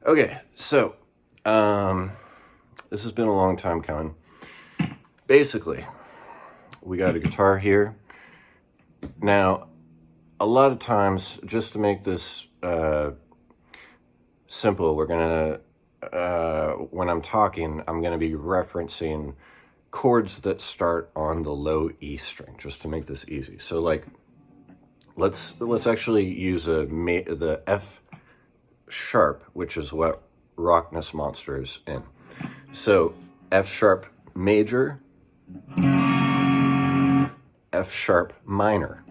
Okay, so this has been a long time coming. Basically, we got a guitar here. Now, a lot of times, just to make this simple, we're gonna, when I'm talking, I'm gonna be referencing chords that start on the low E string, just to make this easy. So like, let's actually use the F sharp, which is what Rockness Monster is in. So F sharp major, F sharp minor.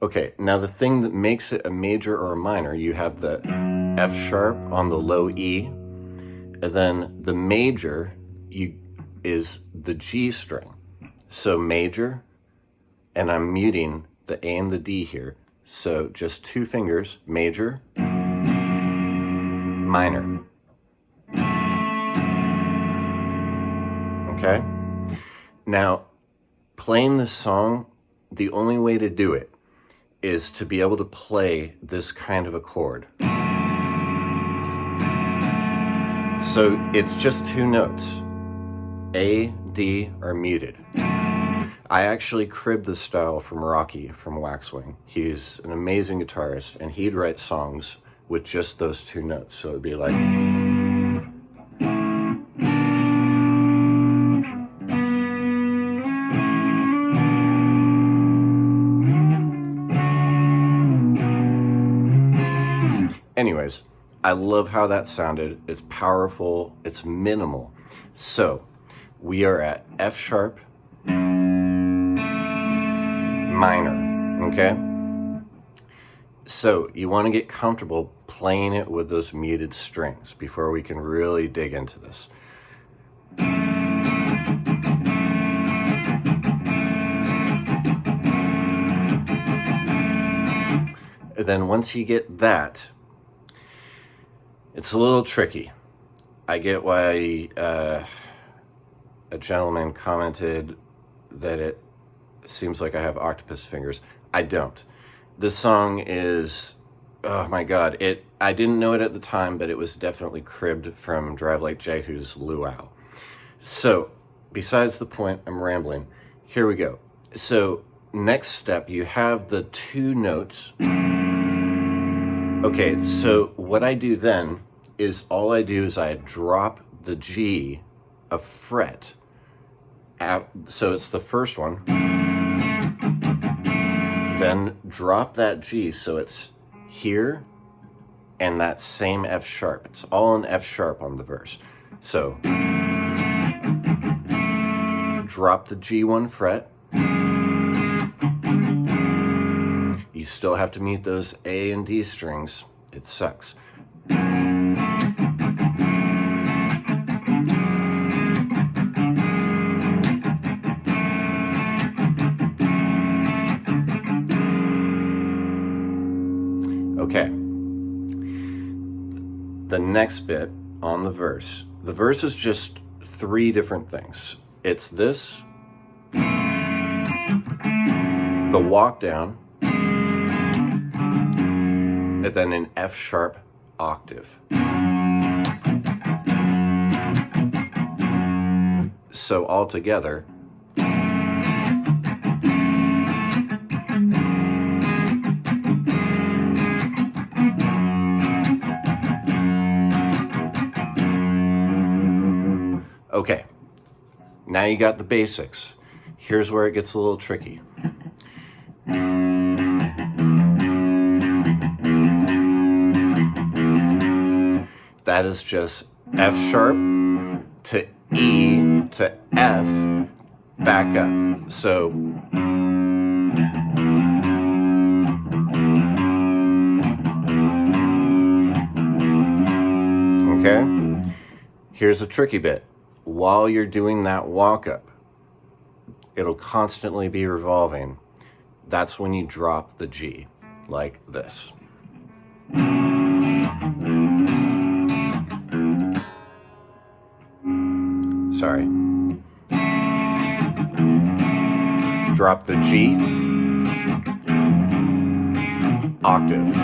Okay, now the thing that makes it a major or a minor, you have the F sharp on the low E, and then the major is the G string. So major, and I'm muting the A and the D here. So just two fingers, major, minor. Okay? Now, playing this song, the only way to do it is to be able to play this kind of a chord. So it's just two notes. A, D are muted. I actually cribbed the style from Rocky from Waxwing. He's an amazing guitarist, and he'd write songs with just those two notes. So it'd be like... Anyways, I love how that sounded. It's powerful, it's minimal. So we are at F sharp minor, okay? So you want to get comfortable playing it with those muted strings before we can really dig into this. And then once you get that, it's a little tricky. I get why a gentleman commented that it seems like I have octopus fingers. I don't. This song is, oh my God, I didn't know it at the time, but it was definitely cribbed from Drive Like Jehu's Luau. So, besides the point, I'm rambling. Here we go. So, next step, you have the two notes. Okay, so what I do then is all I do is I drop the G a fret. So it's the first one. Then drop that G so it's here and that same F sharp. It's all in F sharp on the verse. So drop the G one fret. You still have to mute those A and D strings. It sucks. Okay, the next bit on the verse is just three different things. It's this, the walk down, and then an F sharp octave. So all together, okay, now you got the basics. Here's where it gets a little tricky. That is just F sharp to E to F back up. So okay, here's a tricky bit. While you're doing that walk up, it'll constantly be revolving. That's when you drop the G, like this. Sorry. Drop the G, octave.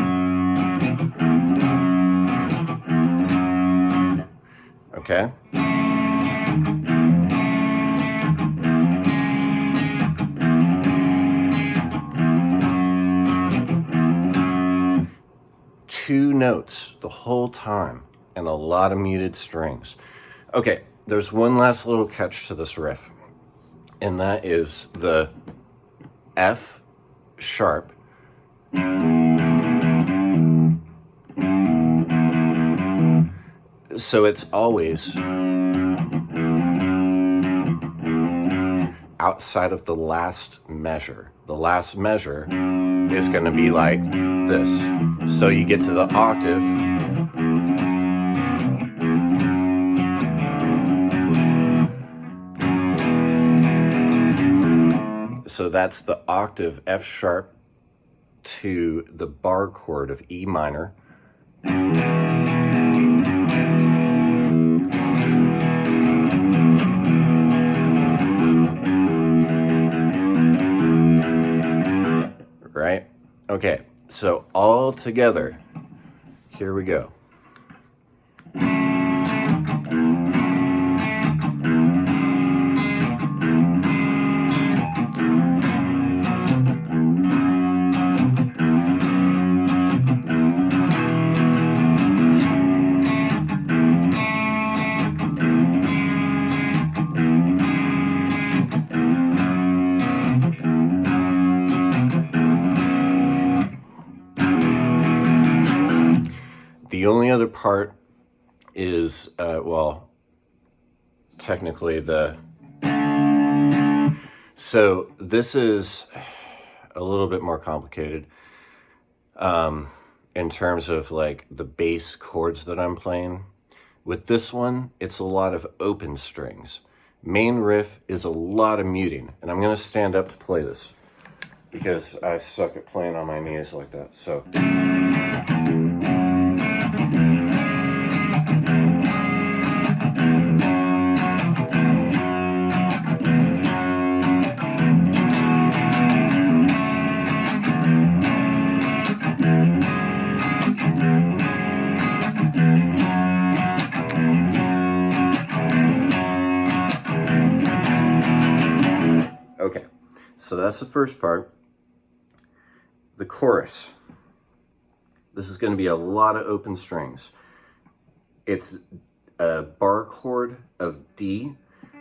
okay? Two notes the whole time and a lot of muted strings. Okay, there's one last little catch to this riff, and that is the F sharp so it's always outside of the last measure. The last measure is going to be like this. So you get to the octave, so that's the octave F sharp to the bar chord of E minor. Right? Okay, so all together, here we go. The only other part is, well, technically so this is a little bit more complicated in terms of like the bass chords that I'm playing. With this one, it's a lot of open strings. Main riff is a lot of muting, and I'm gonna stand up to play this because I suck at playing on my knees like that, so. Okay, so that's the first part. The chorus. This is going to be a lot of open strings. It's a bar chord of D,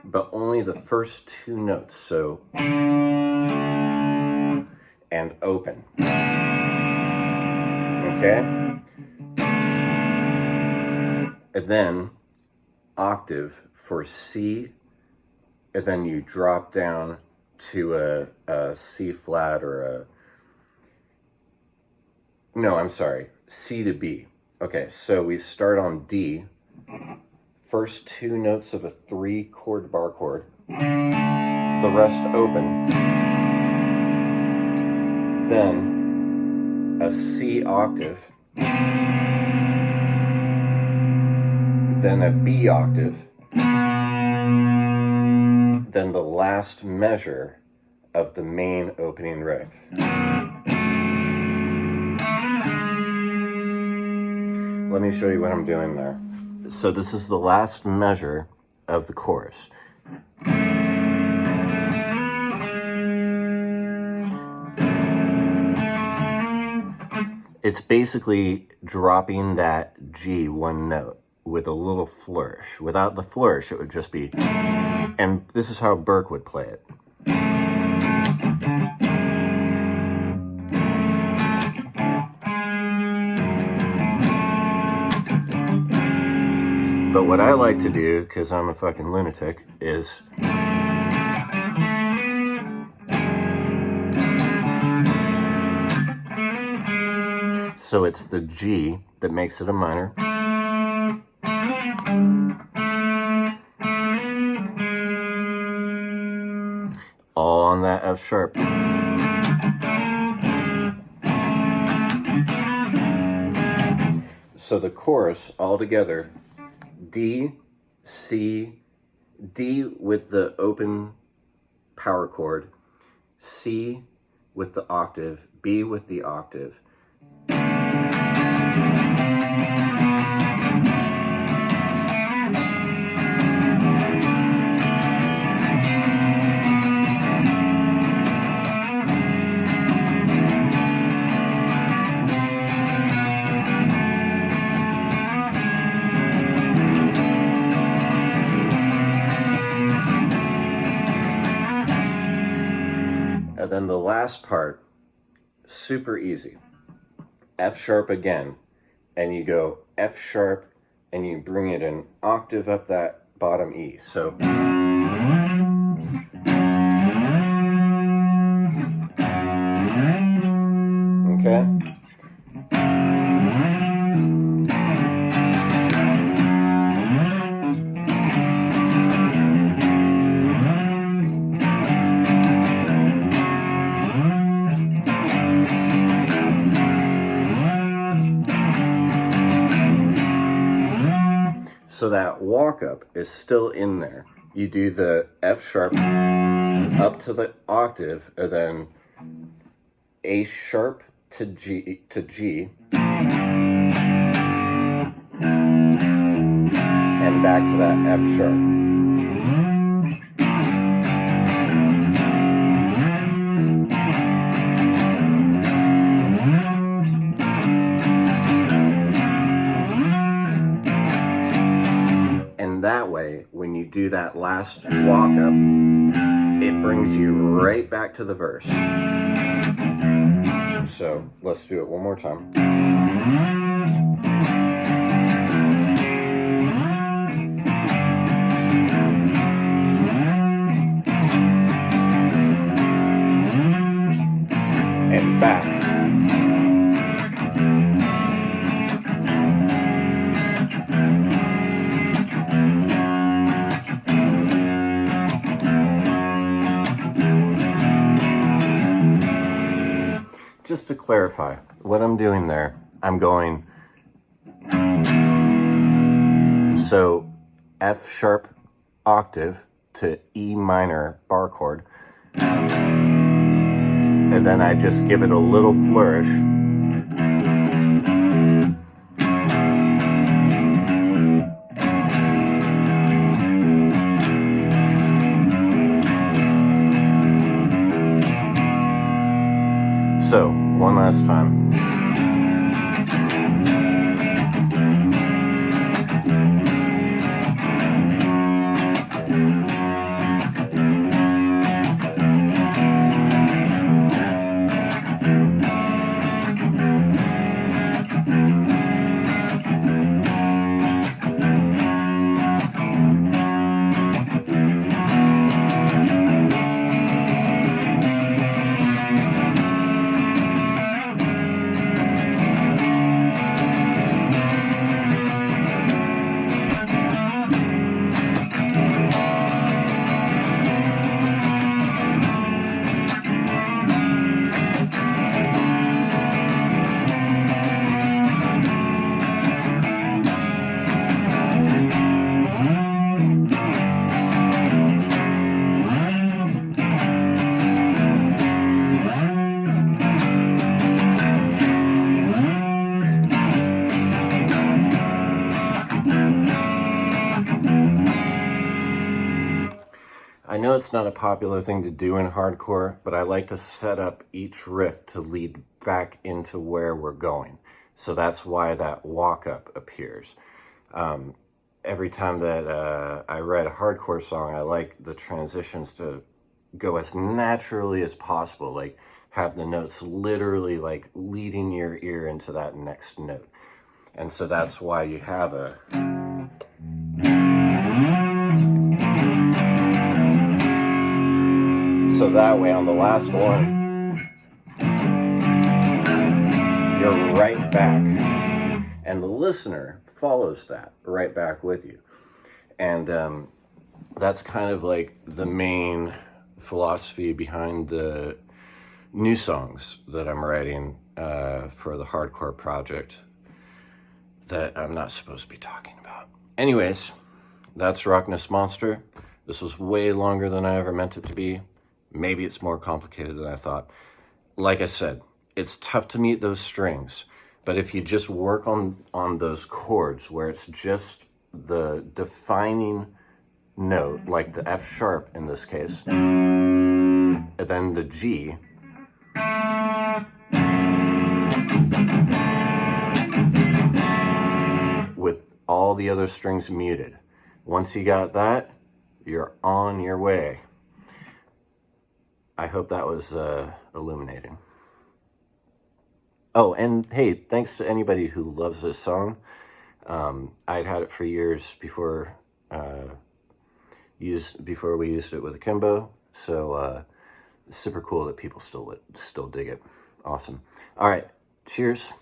but only the first two notes, so and open. Okay? And then octave for C, and then you drop down to a C flat or a, no, I'm sorry, C to B. Okay, so we start on D, first two notes of a 3-chord bar chord, the rest open, then a C octave, then a B octave, then the last measure of the main opening riff. Let me show you what I'm doing there. So this is the last measure of the chorus. It's basically dropping that G one note with a little flourish. Without the flourish, it would just be, and this is how Burke would play it. But what I like to do, because I'm a fucking lunatic, is so it's the G that makes it a minor. All on that F sharp. So the chorus all together, D, C, D with the open power chord, C with the octave, B with the octave. then the last part, super easy. F sharp again, and you go F sharp, and you bring it an octave up that bottom E. So okay. So that walk up is still in there. You do the F sharp up to the octave, and then A sharp to G, and back to that F sharp. And that way, when you do that last walk up, it brings you right back to the verse. So let's do it one more time. And back. Just to clarify, what I'm doing there, I'm going, so F sharp octave to E minor bar chord, and then I just give it a little flourish. So, one last time. I know it's not a popular thing to do in hardcore, but I like to set up each riff to lead back into where we're going. So that's why that walk up appears. Every time that I write a hardcore song, I like the transitions to go as naturally as possible, like have the notes literally like leading your ear into that next note. And so that's why you have a... So that way on the last one, you're right back. And the listener follows that right back with you. And that's kind of like the main philosophy behind the new songs that I'm writing for the hardcore project that I'm not supposed to be talking about. Anyways, that's Rockness Monster. This was way longer than I ever meant it to be. Maybe it's more complicated than I thought. Like I said, it's tough to meet those strings, but if you just work on those chords where it's just the defining note, like the F sharp in this case, and then the G, with all the other strings muted. Once you got that, you're on your way. I hope that was illuminating. Oh, and hey, thanks to anybody who loves this song. I'd had it for years before before we used it with akimbo, so super cool that people still dig it. Awesome. All right, cheers.